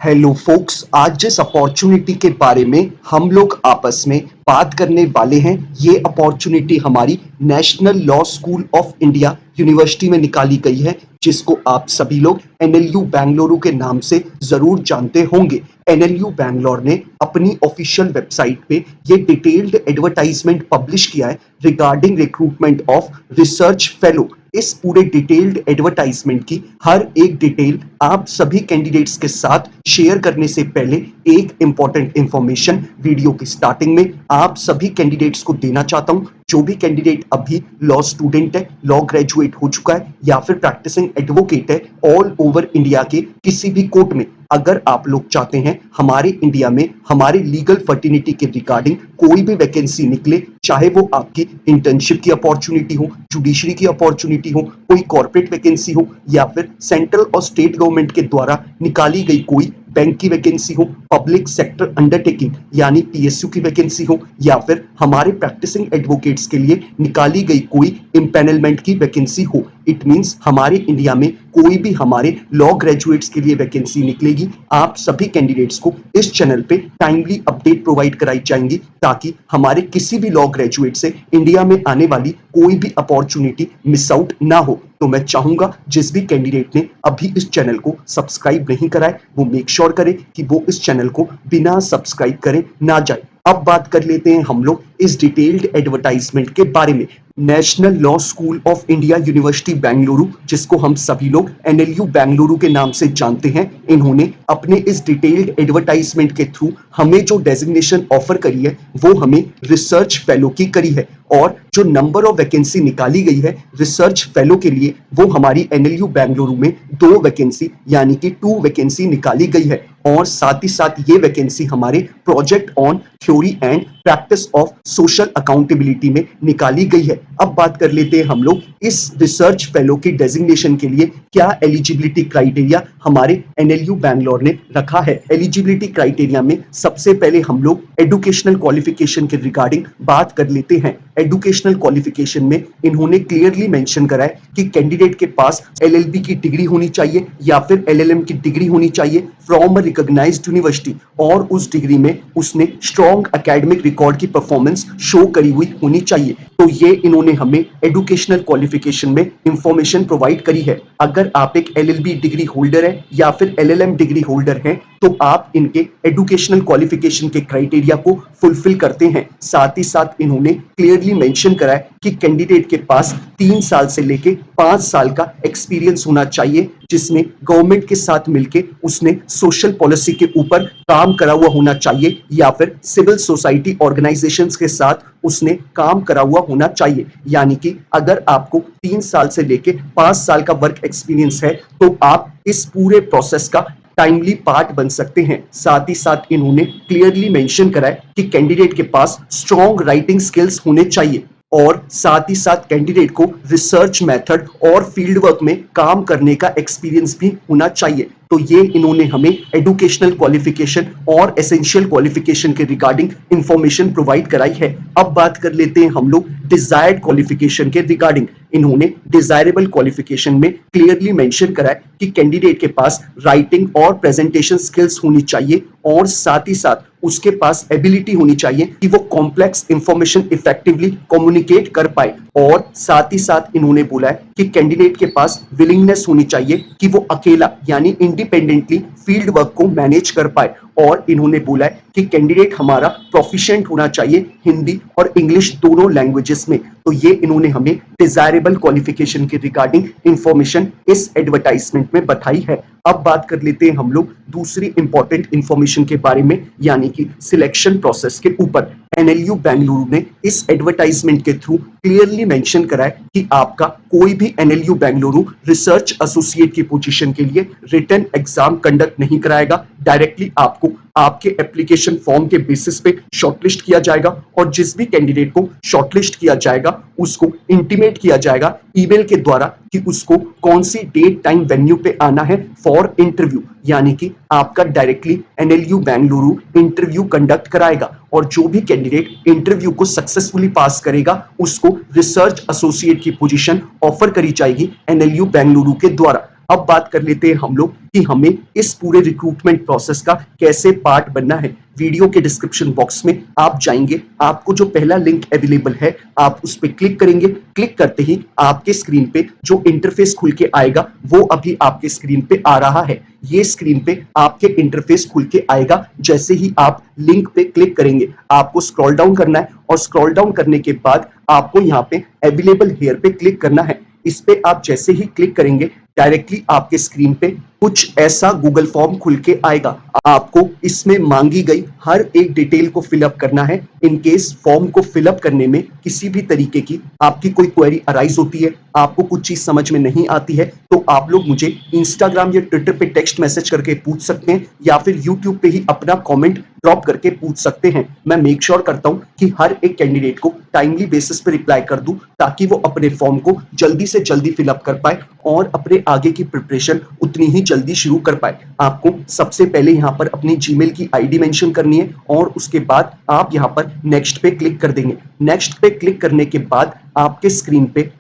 Hello focus, आज जिस opportunity के बारे में हम लोग आपस में बात करने वाले हैं, ये अपॉर्चुनिटी हमारी national law school of India university में निकाली गई है, जिसको आप सभी लोग एनएलयू बेंगलुरु के नाम से जरूर जानते होंगे। एनएलयू बैंगलोर ने अपनी ऑफिशियल वेबसाइट पे ये डिटेल्ड एडवर्टाइजमेंट पब्लिश किया है regarding recruitment of research fellow. इस पूरे डिटेल्ड एडवर्टाइजमेंट की हर एक डिटेल आप सभी कैंडिडेट्स के साथ शेयर करने से पहले एक इंपॉर्टेंट इंफॉर्मेशन वीडियो की स्टार्टिंग में आप सभी कैंडिडेट्स को देना चाहता हूं। जो भी कैंडिडेट अभी लॉ स्टूडेंट है, लॉ ग्रेजुएट हो चुका है या फिर प्रैक्टिसिंग एडवोकेट है ऑल ओवर इंडिया के किसी भी कोर्ट में, अगर आप लोग चाहते हैं हमारे इंडिया में हमारे लीगल फर्टिनिटी के रिगार्डिंग कोई भी वैकेंसी निकले, चाहे वो आपकी इंटर्नशिप की अपॉर्चुनिटी हो, जुडिशरी की अपॉर्चुनिटी हो, कोई कॉर्पोरेट वैकेंसी हो या फिर सेंट्रल और स्टेट गवर्नमेंट के द्वारा निकाली गई कोई बैंक की वैकेंसी हो, पब्लिक सेक्टर अंडरटेकिंग यानी पीएसयू की वैकेंसी हो या फिर हमारे प्रैक्टिसिंग एडवोकेट्स के लिए निकाली गई कोई इम्पैनलमेंट की वैकेंसी हो, इट मींस हमारे इंडिया में कोई भी हमारे लॉ ग्रेजुएट्स के लिए वैकेंसी निकलेगी, आप सभी कैंडिडेट्स को इस चैनल पे टाइमली अपडेट प्रोवाइड कराई जाएंगी ताकि हमारे किसी भी लॉ ग्रेजुएट से इंडिया में आने वाली कोई भी अपॉर्चुनिटी मिस आउट ना हो। तो मैं चाहूंगा जिस भी कैंडिडेट ने अभी इस चैनल को सब्सक्राइब नहीं करा है वो मेक श्योर करे कि वो इस चैनल को बिना सब्सक्राइब करे ना जाए। अब बात कर लेते हैं हम लोग इस डिटेल्ड एडवर्टाइजमेंट के बारे में। National law school of India university Bengaluru, जिसको हम सभी लोग एनएलयू बेंगलुरु के नाम से जानते हैं, इन्होंने अपने इस डिटेल्ड एडवर्टाइजमेंट के थ्रू हमें जो डेजिग्नेशन ऑफर करी है वो हमें रिसर्च फेलो की करी है, और जो नंबर ऑफ वैकेंसी निकाली गई है रिसर्च फेलो के लिए वो हमारी एनएलयू बेंगलुरु में 2 वैकेंसी यानी कि 2 वैकेंसी निकाली गई है, और साथ ही साथ ये वैकेंसी हमारे project on theory and practice of social accountability में निकाली गई है। अब बात कर लेते हैं हम लोग इस रिसर्च फेलो की डेजिग्नेशन के लिए क्या एलिजिबिलिटी क्राइटेरिया हमारे एनएलयू बैंगलोर ने रखा है। एलिजिबिलिटी क्राइटेरिया में सबसे पहले हम लोग एजुकेशनल क्वालिफिकेशन के रिगार्डिंग बात कर लेते हैं। एजुकेशनल क्वालिफिकेशन में इन्होंने क्लियरली मेंशन करा है कि कैंडिडेट के पास एलएलबी की डिग्री होनी चाहिए या फिर एलएलएम की डिग्री होनी चाहिए फ्रॉम अ रिकॉग्नाइज्ड यूनिवर्सिटी, और उस डिग्री में उसने स्ट्रॉन्ग एकेडमिक रिकॉर्ड की परफॉर्मेंस शो करी हुई होनी चाहिए। तो ये इन्होंने हमें एजुकेशनल क्वालिफिकेशन में इंफॉर्मेशन प्रोवाइड करी है। अगर आप एक एलएलबी डिग्री होल्डर है या फिर एलएलएम डिग्री होल्डर हैं तो आप इनके एजुकेशनल क्वालिफिकेशन के क्राइटेरिया को फुलफिल करते हैं। साथ ही साथ इन्होंने क्लियरली मेंशन करा है कि कैंडिडेट के पास 3 साल से लेके 5 साल का एक्सपीरियंस होना चाहिए, जिसमें गवर्नमेंट के साथ मिलके उसने सोशल पॉलिसी के ऊपर काम करा हुआ होना चाहिए या फिर सिविल सोसाइटी ऑर्गेनाइजेशंस के साथ उसने काम करा हुआ होना चाहिए। यानी कि अगर आपको 3 साल से लेके 5 साल का वर्क एक्सपीरियंस है तो आप इस पूरे प्रोसेस का टाइमली पार्ट बन सकते हैं। साथ ही साथ इन्होंने क्लियरली मेंशन करा है कि कैंडिडेट के पास स्ट्रॉन्ग राइटिंग स्किल्स होने चाहिए, और साथ ही साथ कैंडिडेट को रिसर्च मेथड और फील्ड वर्क में काम करने का एक्सपीरियंस भी होना चाहिए। तो ये इन्होंने हमें एजुकेशनल क्वालिफिकेशन और एसेंशियल क्वालिफिकेशन के रिगार्डिंग इंफॉर्मेशन प्रोवाइड कराई है। अब बात कर लेते हैं हम लोग डिजायर्ड क्वालिफिकेशन के रिगार्डिंग। इन्होंने डिजायरेबल क्वालिफिकेशन में क्लियरली मेंशन करा है कि कैंडिडेट के पास राइटिंग और प्रेजेंटेशन स्किल्स होनी चाहिए, और साथ ही साथ उसके पास एबिलिटी होनी चाहिए कि वो कॉम्प्लेक्स इंफॉर्मेशन इफेक्टिवली कम्युनिकेट कर पाए, और साथ ही साथ इन्होंने बोला है कि कैंडिडेट के पास विलिंगनेस होनी चाहिए कि वो अकेला यानी इंडिपेंडेंटली फील्ड वर्क को मैनेज कर पाए, और इन्होंने बोला है कि कैंडिडेट हमारा प्रोफिशिएंट होना चाहिए हिंदी और इंग्लिश दोनों लैंग्वेजेस में। तो ये इन्होंने हमें डिजायरेबल क्वालिफिकेशन के रिगार्डिंग इंफॉर्मेशन इस एडवर्टाइजमेंट में बताई है। अब बात कर लेते हैं हम लोग दूसरी इंपॉर्टेंट इंफॉर्मेशन के बारे में, यानी कि सिलेक्शन प्रोसेस के ऊपर। एनएलयू बेंगलुरु ने इस एडवर्टाइजमेंट के थ्रू क्लियरली मेंशन करा है कि आपका कोई भी एनएलयू बेंगलुरु रिसर्च एसोसिएट की पोजीशन के लिए रिटन एग्जाम कंडक्ट नहीं कराएगा। डायरेक्टली आपको आपके एप्लीकेशन फॉर्म के बेसिस पे शॉर्टलिस्ट किया जाएगा, और जिस भी कैंडिडेट को शॉर्टलिस्ट किया जाएगा उसको इंटीमेट किया जाएगा ईमेल के द्वारा कि उसको कौन सी डेट टाइम वेन्यू पे आना है फॉर इंटरव्यू। यानी कि आपका directly NLU Bengaluru interview conduct कराएगा, और जो भी कैंडिडेट इंटरव्यू को सक्सेसफुली पास करेगा उसको रिसर्च एसोसिएट की पोजीशन ऑफर करी जाएगी एनएलयू बेंगलुरु के द्वारा। अब बात कर लेते हैं हम लोग कि हमें इस पूरे रिक्रूटमेंट प्रोसेस का कैसे पार्ट बनना है। वीडियो के डिस्क्रिप्शन बॉक्स में आप जाएंगे, आपको जो पहला लिंक अवेलेबल है आप उस पर क्लिक करेंगे। क्लिक करते ही आपके स्क्रीन पे जो इंटरफेस खुल के आएगा वो अभी आपके स्क्रीन पे आ रहा है। ये स्क्रीन पे आपके इंटरफेस खुल के आएगा। जैसे ही आप लिंक पे क्लिक करेंगे आपको स्क्रॉल डाउन करना है और स्क्रॉल डाउन करने के बाद आपको यहाँ पे अवेलेबल हेयर पे क्लिक करना है। इस पे आप जैसे ही क्लिक करेंगे डायरेक्टली आपके स्क्रीन पे कुछ ऐसा गूगल फॉर्म खुल के आएगा। आपको इसमें मांगी गई हर एक डिटेल को फिलअप करना है। इन केस फॉर्म को फिलअप करने में किसी भी तरीके की आपकी कोई क्वेरी अराइज होती है, आपको कुछ चीज समझ में नहीं आती है, तो आप लोग मुझे इंस्टाग्राम या ट्विटर पे टेक्स्ट मैसेज करके पूछ सकते हैं या फिर यूट्यूब पे ही अपना कमेंट ड्रॉप करके पूछ सकते हैं। मैं मेक श्योर करता हूं कि हर एक कैंडिडेट को टाइमली बेसिस पे रिप्लाई कर दूं ताकि वो अपने फॉर्म को जल्दी से जल्दी फिलअप कर पाए और अपने आगे की प्रिपरेशन उतनी ही जल्दी शुरू कर पाए। आपको सबसे पहले यहाँ पर अपनी जीमेल की आईडी मेंशन करनी है और उसके बाद आप यहाँ पर नेक्स्ट पे क्लिक कर देंगे। नेक्स्ट पे क्लिक करने के बाद आपके स्क्रीन पे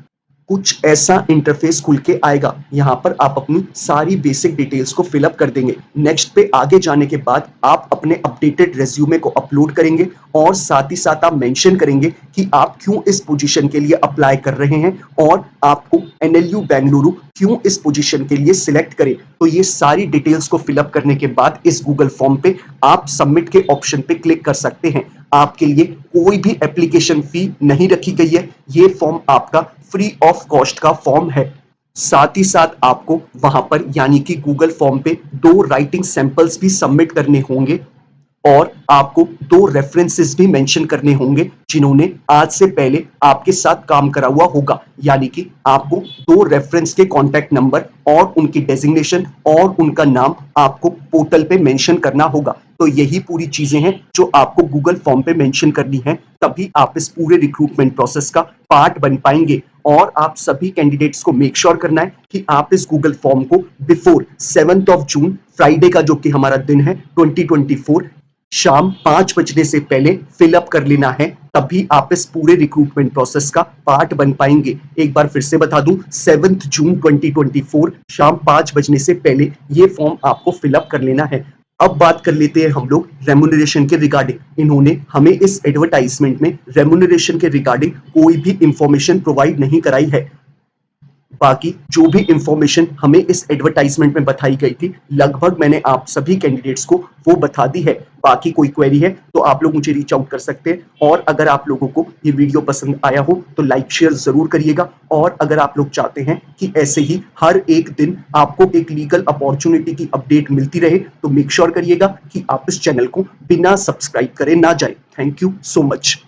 कुछ ऐसा इंटरफेस खुल के आएगा। यहाँ पर आप अपनी सारी बेसिक डिटेल्स को फिलअप कर देंगे। नेक्स्ट पे आगे जाने के बाद आप अपने अपडेटेड रेज्यूमे को अपलोड करेंगे और साथ ही साथ आप मेंशन करेंगे कि आप क्यों इस पोजीशन के लिए अप्लाई कर रहे हैं और आपको एनएलयू बेंगलुरु क्यों इस पोजीशन के लिए सिलेक्ट करें। तो ये सारी डिटेल्स को फिलअप करने के बाद इस गूगल फॉर्म पे आप सबमिट के ऑप्शन पे क्लिक कर सकते हैं। आपके लिए कोई भी एप्लीकेशन फी नहीं रखी गई है। ये फॉर्म आपका फ्री ऑफ कॉस्ट का फॉर्म है। साथ ही साथ आपको वहां पर यानी कि गूगल फॉर्म पे 2 राइटिंग सैंपल्स भी सबमिट करने होंगे और आपको 2 रेफरेंसेस भी मेंशन करने होंगे जिन्होंने आज से पहले आपके साथ काम करा हुआ होगा। यानी कि आपको 2 रेफरेंस के कॉन्टैक्ट नंबर और उनकी डेजिग्नेशन और उनका नाम आपको पोर्टल पे मेंशन करना होगा। तो यही पूरी चीजें हैं जो आपको गूगल फॉर्म पे मेंशन करनी है, तभी आप इस पूरे रिक्रूटमेंट प्रोसेस का पार्ट बन पाएंगे। और आप सभी कैंडिडेट्स को मेक श्योर करना है कि आप इस गूगल फॉर्म को before 7th of June Friday का जो कि हमारा दिन है 2024 शाम 5 बजने से पहले फिलअप कर लेना है, तभी आप इस पूरे रिक्रूटमेंट प्रोसेस का पार्ट बन पाएंगे। एक बार फिर से बता दूं, 7 जून 2024 शाम 5 बजने से पहले ये फॉर्म आपको फिलअप कर लेना है। अब बात कर लेते हैं हम लोग रेम्यूनरेशन के रिगार्डिंग। इन्होंने हमें इस एडवर्टाइजमेंट में रेम्यूनरेशन के रिगार्डिंग कोई भी इंफॉर्मेशन प्रोवाइड नहीं कराई है। बाकी जो भी इंफॉर्मेशन हमें इस एडवर्टाइजमेंट में बताई गई थी लगभग मैंने आप सभी कैंडिडेट्स को वो बता दी है। बाकी कोई क्वेरी है तो आप लोग मुझे रीच आउट कर सकते हैं। और अगर आप लोगों को ये वीडियो पसंद आया हो तो लाइक शेयर जरूर करिएगा। और अगर आप लोग चाहते हैं कि ऐसे ही हर एक दिन आपको एक लीगल अपॉर्चुनिटी की अपडेट मिलती रहे तो मेक श्योर करिएगा कि आप इस चैनल को बिना सब्सक्राइब करे ना जाए। Thank you so much.